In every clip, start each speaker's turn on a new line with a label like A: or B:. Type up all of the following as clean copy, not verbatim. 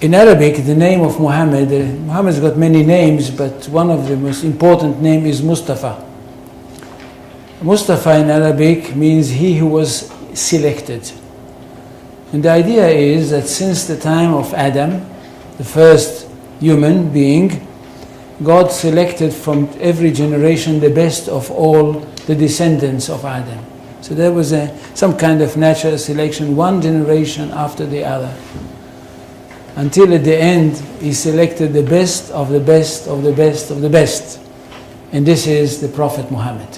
A: In Arabic, the name of Muhammad, Muhammad's got many names, but one of the most important name is Mustafa. Mustafa in Arabic means he who was selected. And the idea is that since the time of Adam, the first human being, God selected from every generation the best of all the descendants of Adam. So there was some kind of natural selection, one generation after the other. Until at the end, he selected the best of the best of the best of the best. And this is the Prophet Muhammad.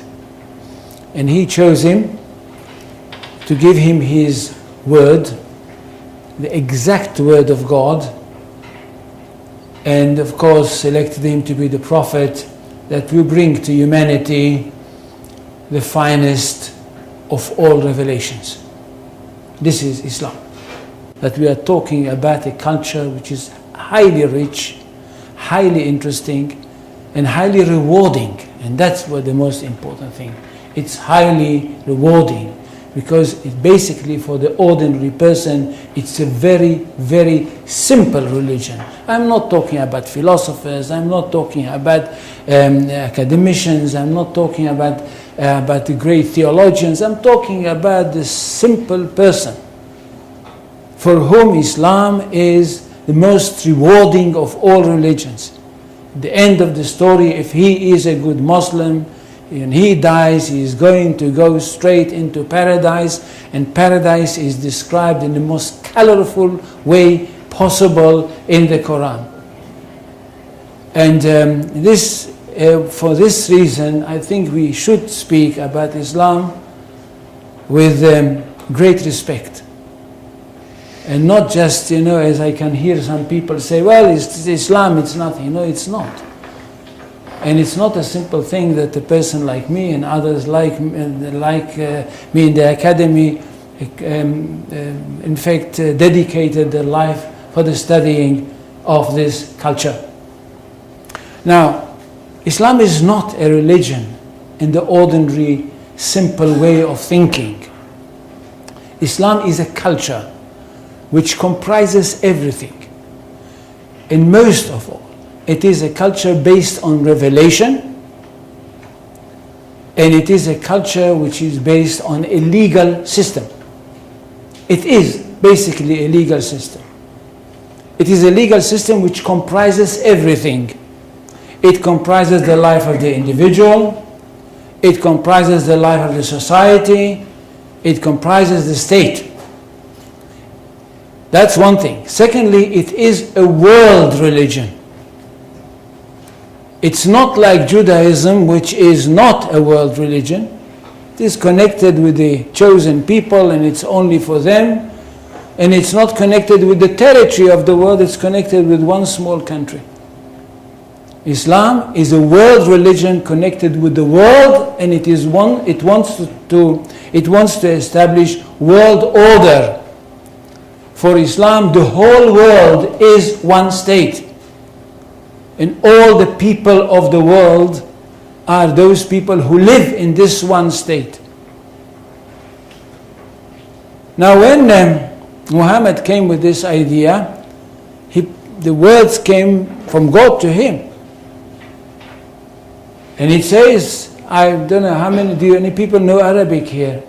A: And he chose him to give him his word, the exact word of God, and of course selected him to be the prophet that will bring to humanity the finest of all revelations. This is Islam. That we are talking about a culture which is highly rich, highly interesting, and highly rewarding. And that's what the most important thing. It's highly rewarding because it basically, for the ordinary person, it's a very, very simple religion. I'm not talking about philosophers, I'm not talking about academicians, I'm not talking about the great theologians, I'm talking about the simple person for whom Islam is the most rewarding of all religions. At the end of the story, if he is a good Muslim and he dies, he is going to go straight into paradise, and paradise is described in the most colorful way possible in the Quran. And for this reason, I think we should speak about Islam with great respect. And not just, as I can hear some people say, well, it's Islam, it's nothing. No, it's not. And it's not a simple thing that a person like me and others like me in the academy, in fact, dedicated their life for the studying of this culture. Now, Islam is not a religion in the ordinary, simple way of thinking. Islam is a culture which comprises everything. And most of all, it is a culture based on revelation, and it is a culture which is based on a legal system. It is basically a legal system. It is a legal system which comprises everything. It comprises the life of the individual, it comprises the life of the society, it comprises the state. That's one thing. Secondly, it is a world religion. It's not like Judaism, which is not a world religion. It is connected with the chosen people and it's only for them. And it's not connected with the territory of the world, it's connected with one small country. Islam is a world religion connected with the world, and it wants to establish world order. For Islam, the whole world is one state. And all the people of the world are those people who live in this one state. Now when Muhammad came with this idea, the words came from God to him. And it says, I don't know how many people know Arabic here?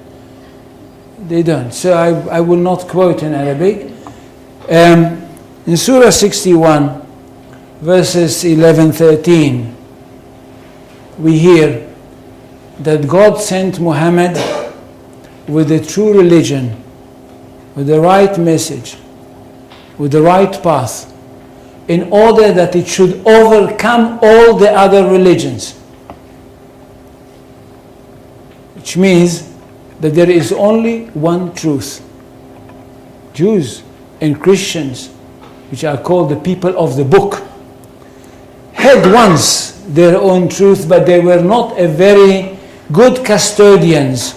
A: They don't. So I will not quote in Arabic. In Surah 61, verses 11-13, we hear that God sent Muhammad with the true religion, with the right message, with the right path, in order that it should overcome all the other religions. Which means that there is only one truth. Jews and Christians, which are called the people of the book, had once their own truth, but they were not a very good custodians,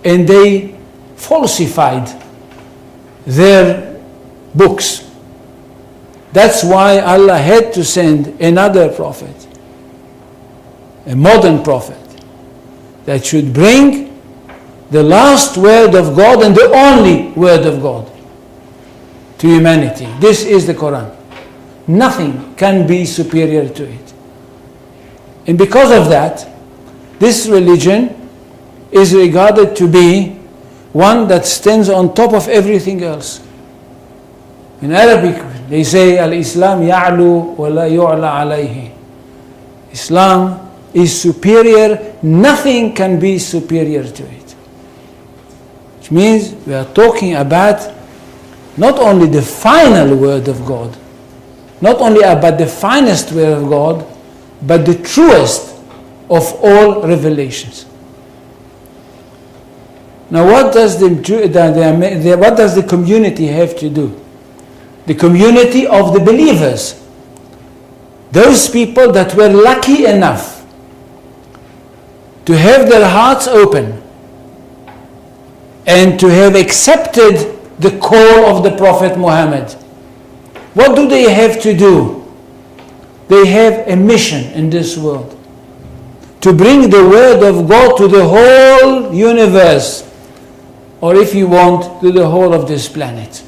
A: and they falsified their books. That's why Allah had to send another prophet, a modern prophet, that should bring the last word of God and the only word of God. to humanity. This is the Quran. Nothing can be superior to it. And because of that, this religion is regarded to be one that stands on top of everything else. In Arabic, they say, Al-Islam ya'lu wa la yu'la alayhi. Islam is superior, nothing can be superior to it. Which means we are talking about not only the final word of God, not only about the finest word of God, but the truest of all revelations. Now what does the community have to do? The community of the believers. Those people that were lucky enough to have their hearts open and to have accepted the call of the Prophet Muhammad. What do they have to do? They have a mission in this world. To bring the word of God to the whole universe. Or if you want, to the whole of this planet.